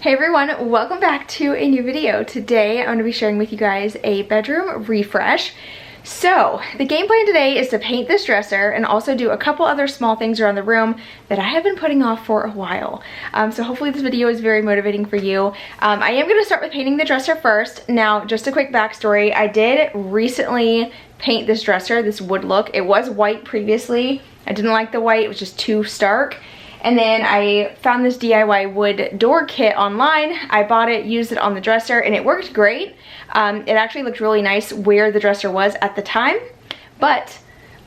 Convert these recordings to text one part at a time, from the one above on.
Hey everyone, welcome back to a new video. Today I'm going to be sharing with you guys a bedroom refresh. So the game plan today is to paint this dresser and also do a couple other small things around the room that I have been putting off for a while. So hopefully this video is very motivating for you. I am going to start with painting the dresser first. Now just a quick backstory, I did recently paint this dresser, this wood look. It was white previously. I didn't like the white, it was just too stark. And then I found this DIY wood door kit online. I bought it, used it on the dresser, and it worked great. It actually looked really nice where the dresser was at the time. But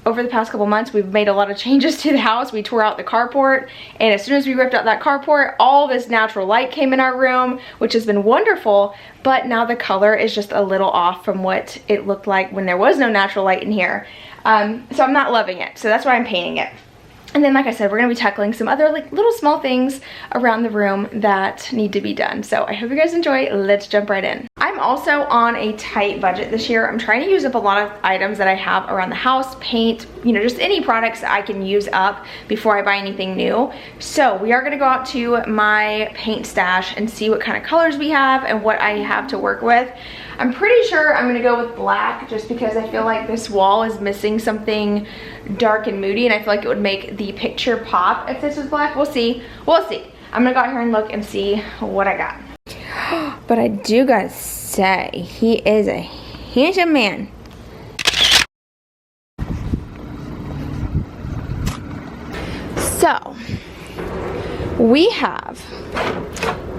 over the past couple months, we've made a lot of changes to the house. We tore out the carport, and as soon as we ripped out that carport, all this natural light came in our room, which has been wonderful. But now the color is just a little off from what it looked like when there was no natural light in here. So I'm not loving it, so that's why I'm painting it. And then, like I said, we're going to be tackling some other little small things around the room that need to be done. So I hope you guys enjoy. Let's jump right in. I'm also on a tight budget this year. I'm trying to use up a lot of items that I have around the house, paint, you know, just any products that I can use up before I buy anything new. So we are going to go out to my paint stash and see what kind of colors we have and what I have to work with. I'm pretty sure I'm going to go with black just because I feel like this wall is missing something dark and moody, and I feel like it would make the picture pop if this was black. We'll see. We'll see. I'm going to go out here and look and see what I got. But I do gotta say, he is a handsome man. So, we have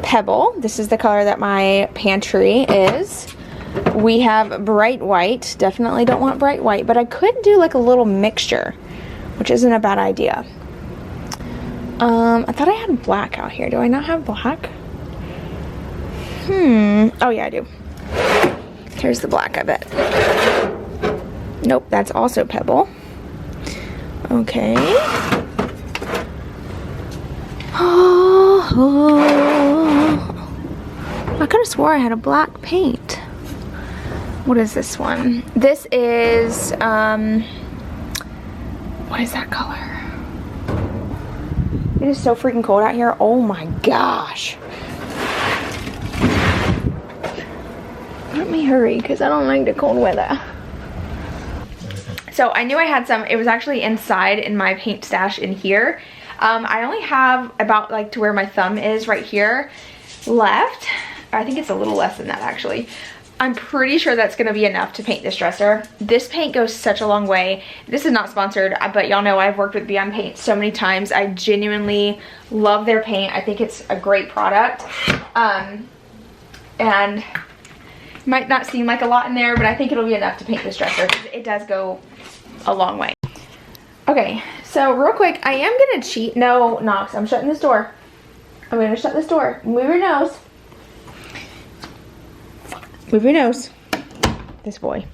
Pebble. This is the color that my pantry is. We have bright white. Definitely don't want bright white, but I could do like a little mixture, which isn't a bad idea. I thought I had black out here. Do I not have black? Oh yeah, I do. Here's the black, I bet. Nope, that's also Pebble. Okay. I could have swore I had a black paint. What is this one? This is, what is that color? It is so freaking cold out here. Oh my gosh. Let me hurry because I don't like the cold weather. So I knew I had some. It was actually inside in my paint stash in here. I only have about like to where my thumb is right here left. I think it's a little less than that actually. I'm pretty sure that's gonna be enough to paint this dresser. This paint goes such a long way. This is not sponsored, but y'all know I've worked with Beyond Paint so many times. I genuinely love their paint. I think it's a great product. And might not seem like a lot in there, but I think it'll be enough to paint this dresser. It does go a long way. Okay, so real quick, I am gonna cheat. No, Knox, I'm shutting this door. I'm gonna shut this door. Move your nose. Move your nose. This boy.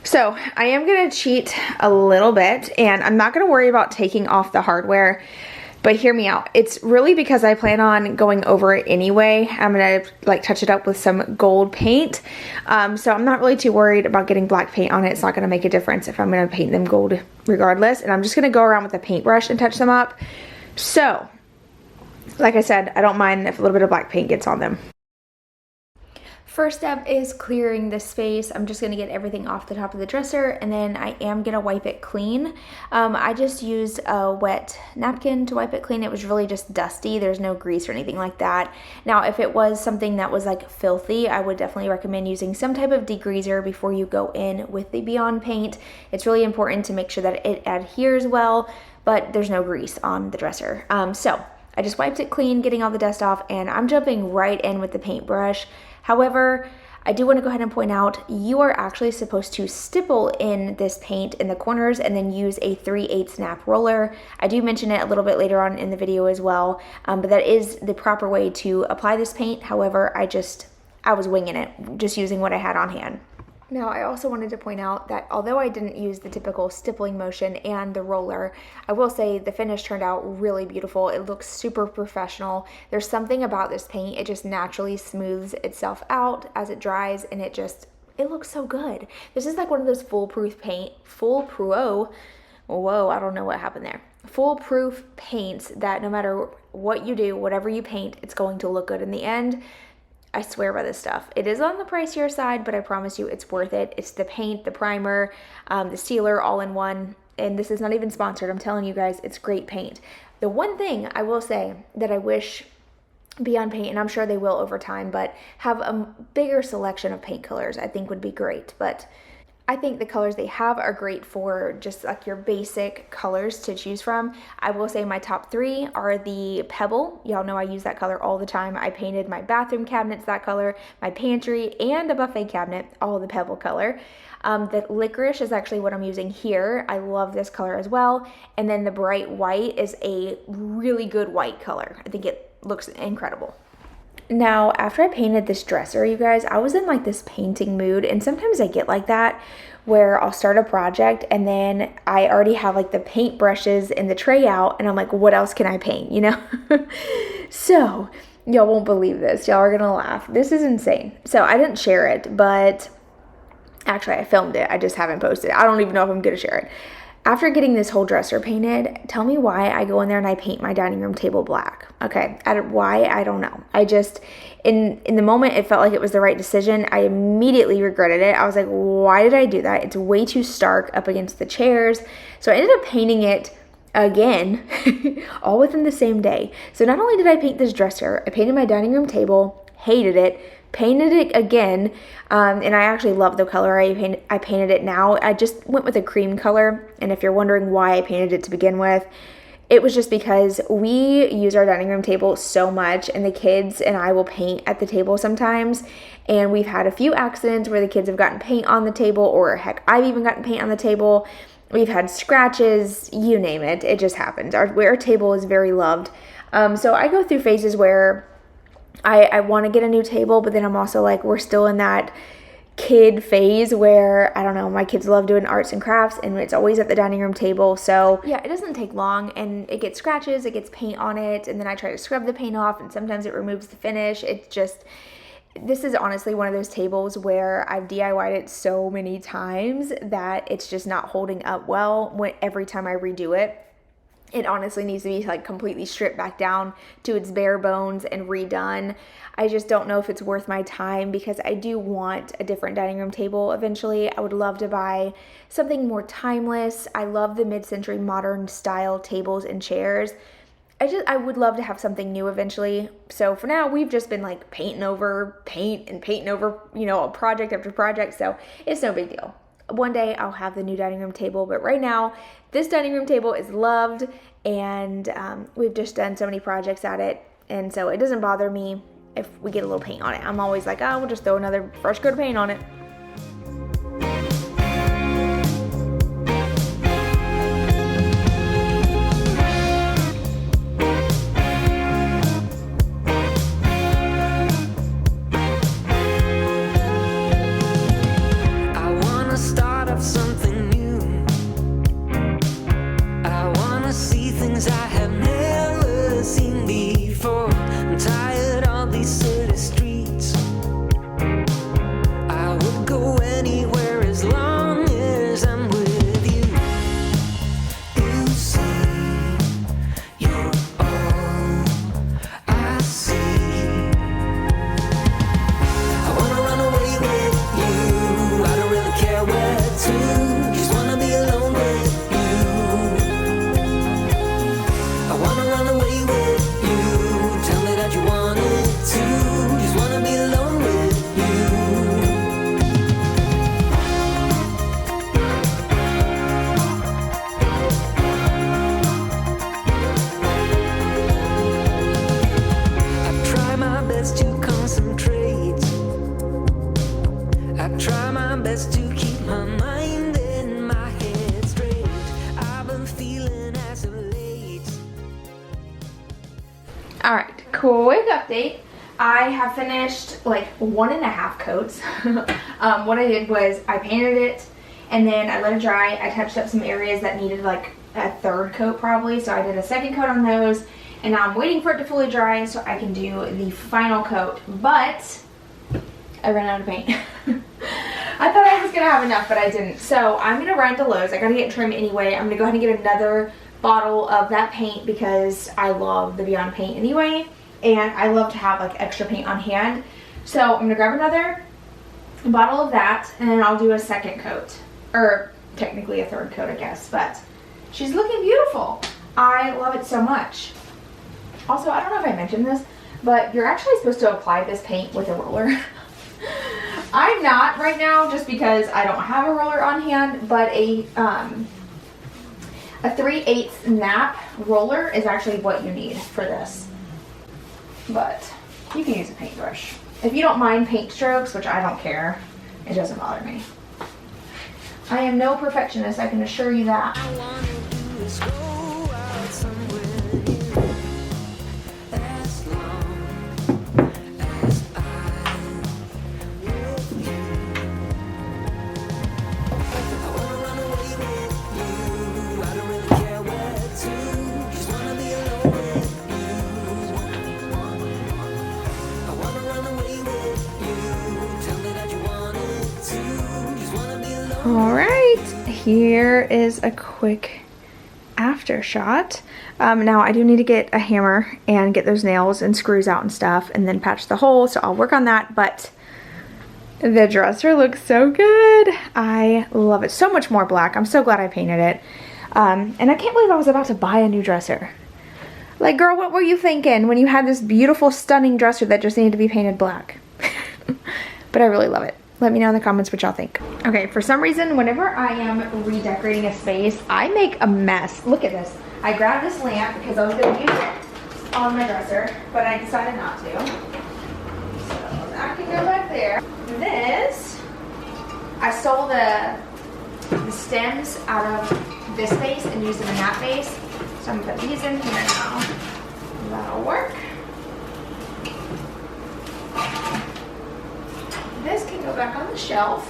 So I am gonna cheat a little bit, and I'm not gonna worry about taking off the hardware, but hear me out. It's really because I plan on going over it anyway. I'm gonna like touch it up with some gold paint. So I'm not really too worried about getting black paint on it. It's not gonna make a difference if I'm gonna paint them gold regardless. And I'm just gonna go around with a paintbrush and touch them up. So, like I said, I don't mind if a little bit of black paint gets on them. First step is clearing the space. I'm just gonna get everything off the top of the dresser, and then I am gonna wipe it clean. I just used a wet napkin to wipe it clean. It was really just dusty. There's no grease or anything like that. Now, if it was something that was like filthy, I would definitely recommend using some type of degreaser before you go in with the Beyond paint. It's really important to make sure that it adheres well, but there's no grease on the dresser. So I just wiped it clean, getting all the dust off, and I'm jumping right in with the paintbrush. However, I do want to go ahead and point out, you are actually supposed to stipple in this paint in the corners and then use a 3/8 snap roller. I do mention it a little bit later on in the video as well, but that is the proper way to apply this paint. However, I was winging it, just using what I had on hand. Now, I also wanted to point out that although I didn't use the typical stippling motion and the roller, I will say the finish turned out really beautiful. It looks super professional. There's something about this paint, it just naturally smooths itself out as it dries, and it looks so good. This is like one of those foolproof paint, whoa, I don't know what happened there. foolproof paints that no matter what you do, whatever you paint, it's going to look good in the end. I swear by this stuff. It is on the pricier side, but I promise you it's worth it. It's the paint, the primer, the sealer all in one. And this is not even sponsored. I'm telling you guys, it's great paint. The one thing I will say that I wish Beyond Paint, and I'm sure they will over time, but have a bigger selection of paint colors I think would be great. But I think the colors they have are great for just like your basic colors to choose from. I will say my top 3 are the Pebble. Y'all know I use that color all the time. I painted my bathroom cabinets that color, my pantry, and a buffet cabinet, all the Pebble color. The Licorice is actually what I'm using here. I love this color as well. And then the Bright White is a really good white color. I think it looks incredible. Now, after I painted this dresser, you guys, I was in like this painting mood, and sometimes I get like that where I'll start a project and then I already have like the paint brushes and the tray out and I'm like, what else can I paint, you know? So, y'all won't believe this. Y'all are gonna laugh. This is insane. So I didn't share it, but actually I filmed it. I just haven't posted it. I don't even know if I'm gonna share it. After getting this whole dresser painted, tell me why I go in there and I paint my dining room table black. Okay, why? I don't know. I just, in the moment, it felt like it was the right decision. I immediately regretted it. I was like, why did I do that? It's way too stark up against the chairs. So I ended up painting it again, all within the same day. So not only did I paint this dresser, I painted my dining room table, hated it, painted it again, and I actually love the color I painted it now. I just went with a cream color, and if you're wondering why I painted it to begin with, it was just because we use our dining room table so much, and the kids and I will paint at the table sometimes, and we've had a few accidents where the kids have gotten paint on the table, or heck, I've even gotten paint on the table. We've had scratches, you name it. It just happens. Our table is very loved. So I go through phases where I want to get a new table, but then I'm also like, we're still in that kid phase where, I don't know, my kids love doing arts and crafts, and it's always at the dining room table. So yeah, it doesn't take long, and it gets scratches, it gets paint on it, and then I try to scrub the paint off, and sometimes it removes the finish. This is honestly one of those tables where I've DIY'd it so many times that it's just not holding up well every time I redo it. It honestly needs to be like completely stripped back down to its bare bones and redone. I just don't know if it's worth my time because I do want a different dining room table eventually. I would love to buy something more timeless. I love the mid-century modern style tables and chairs. I would love to have something new eventually. So for now, we've just been like painting over, you know, project after project. So it's no big deal. One day I'll have the new dining room table, but right now this dining room table is loved, and we've just done so many projects at it, and so it doesn't bother me if we get a little paint on it. I'm always like, oh, we'll just throw another fresh coat of paint on it. Alright, quick update. I have finished like 1.5 coats. What I did was I painted it and then I let it dry. I touched up some areas that needed like a 3rd coat probably, so I did a 2nd coat on those, and now I'm waiting for it to fully dry so I can do the final coat, but I ran out of paint. I thought I was gonna have enough, but I didn't. So I'm gonna run to Lowe's. I gotta get trim anyway. I'm gonna go ahead and get another bottle of that paint because I love the Beyond paint anyway, and I love to have like extra paint on hand. So I'm gonna grab another bottle of that, and then I'll do a second coat, or technically a third coat I guess, but she's looking beautiful. I love it so much. Also, I don't know if I mentioned this, but you're actually supposed to apply this paint with a roller. I'm not right now just because I don't have a roller on hand, but a 3/8 nap roller is actually what you need for this. But you can use a paintbrush. If you don't mind paint strokes, which I don't care, it doesn't bother me. I am no perfectionist, I can assure you that. All right, here is a quick after shot. Now I do need to get a hammer and get those nails and screws out and stuff and then patch the hole, so I'll work on that, but the dresser looks so good. I love it. So much more black. I'm so glad I painted it. And I can't believe I was about to buy a new dresser. Like, girl, what were you thinking when you had this beautiful, stunning dresser that just needed to be painted black? But I really love it. Let me know in the comments what y'all think. Okay, for some reason, whenever I am redecorating a space, I make a mess. Look at this. I grabbed this lamp because I was going to use it on my dresser, but I decided not to. So that can go back there. This, I stole the stems out of this vase and used them in that vase. So I'm going to put these in here now. That'll work. This can go back on the shelf.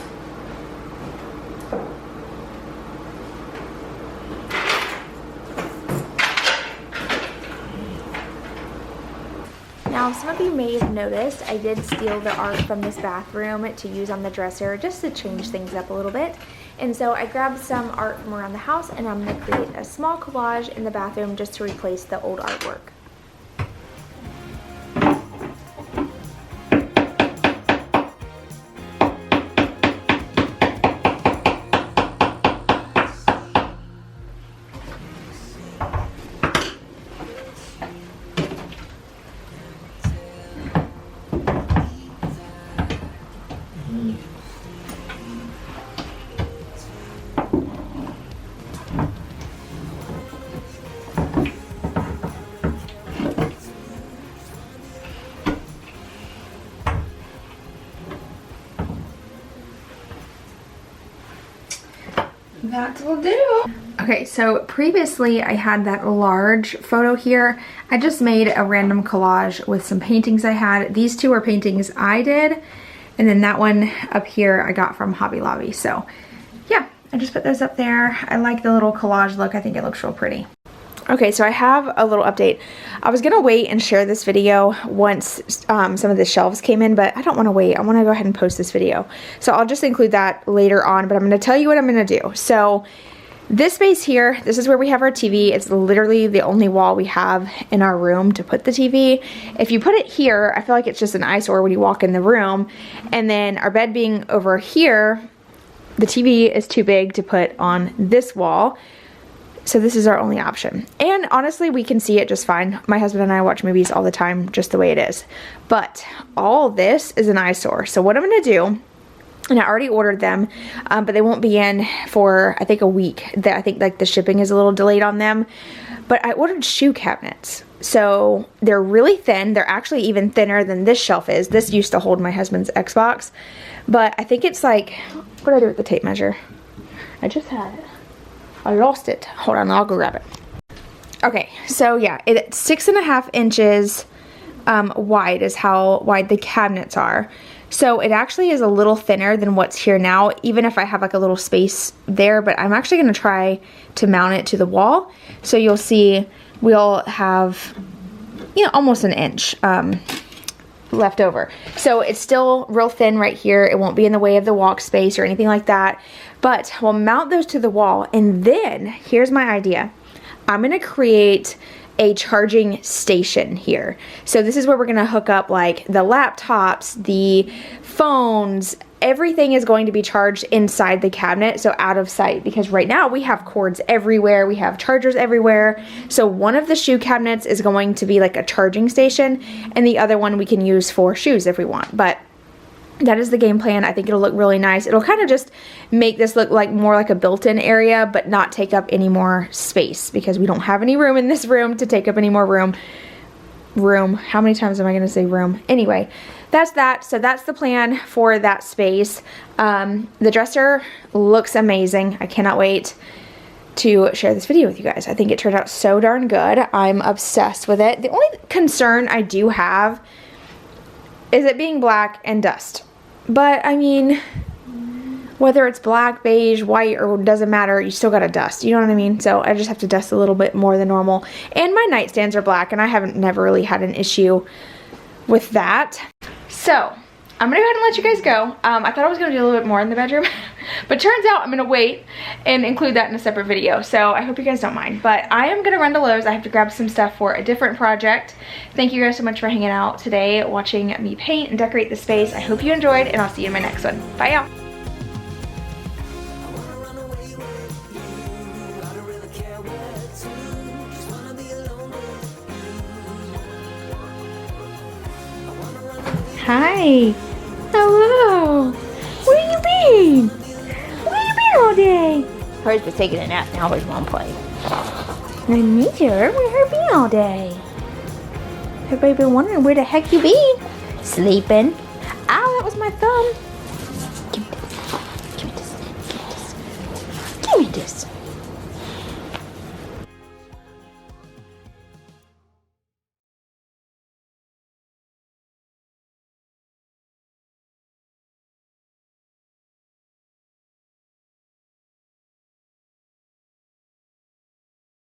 Now, some of you may have noticed I did steal the art from this bathroom to use on the dresser just to change things up a little bit. And so I grabbed some art from around the house and I'm going to create a small collage in the bathroom just to replace the old artwork. That will do. Okay, so previously I had that large photo here. I just made a random collage with some paintings I had. These two are paintings I did, and then that one up here I got from Hobby Lobby. So yeah, I just put those up there. I like the little collage look. I think it looks real pretty. Okay, so I have a little update. I was gonna wait and share this video once some of the shelves came in, but I don't wanna wait. I wanna go ahead and post this video. So I'll just include that later on, but I'm gonna tell you what I'm gonna do. So this space here, this is where we have our TV. It's literally the only wall we have in our room to put the TV. If you put it here, I feel like it's just an eyesore when you walk in the room. And then our bed being over here, the TV is too big to put on this wall. So this is our only option. And honestly, we can see it just fine. My husband and I watch movies all the time, just the way it is. But all this is an eyesore. So what I'm gonna do, and I already ordered them, but they won't be in for, I think, a week. I think like the shipping is a little delayed on them. But I ordered shoe cabinets. So they're really thin. They're actually even thinner than this shelf is. This used to hold my husband's Xbox. But I think it's like, what did I do with the tape measure? I just had it. I lost it. Hold on, I'll go grab it. Okay, so yeah, it's 6.5 inches wide is how wide the cabinets are. So it actually is a little thinner than what's here now, even if I have like a little space there, but I'm actually gonna try to mount it to the wall. So you'll see we'll have, you know, almost an inch left over. So it's still real thin right here. It won't be in the way of the walk space or anything like that. But we'll mount those to the wall, and then here's my idea. I'm gonna create a charging station here. So this is where we're gonna hook up like the laptops, the phones, everything is going to be charged inside the cabinet, so out of sight, because right now we have cords everywhere, we have chargers everywhere. So one of the shoe cabinets is going to be like a charging station, and the other one we can use for shoes if we want. But that is the game plan. I think it'll look really nice. It'll kind of just make this look like more like a built-in area, but not take up any more space, because we don't have any room in this room to take up any more room. How many times am I going to say room? Anyway, that's that. So that's the plan for that space. The dresser looks amazing. I cannot wait to share this video with you guys. I think it turned out so darn good. I'm obsessed with it. The only concern I do have is it being black and dust. But I mean, whether it's black, beige, white, or doesn't matter, you still gotta dust, you know what I mean? So I just have to dust a little bit more than normal. And my nightstands are black, and I haven't never really had an issue with that. So I'm gonna go ahead and let you guys go. I thought I was gonna do a little bit more in the bedroom, but turns out I'm gonna wait and include that in a separate video. So I hope you guys don't mind, but I am gonna run to Lowe's. I have to grab some stuff for a different project. Thank you guys so much for hanging out today, watching me paint and decorate the space. I hope you enjoyed, and I'll see you in my next one. Bye, y'all. Hi. Hello. Where you been? Where you been all day? Hers was taking a nap, now hers won't play. And me too. Where her been all day? Everybody been wondering where the heck you been? Sleeping. Ow, that was my thumb. Give me this. Give me this. Give me this. Give me this.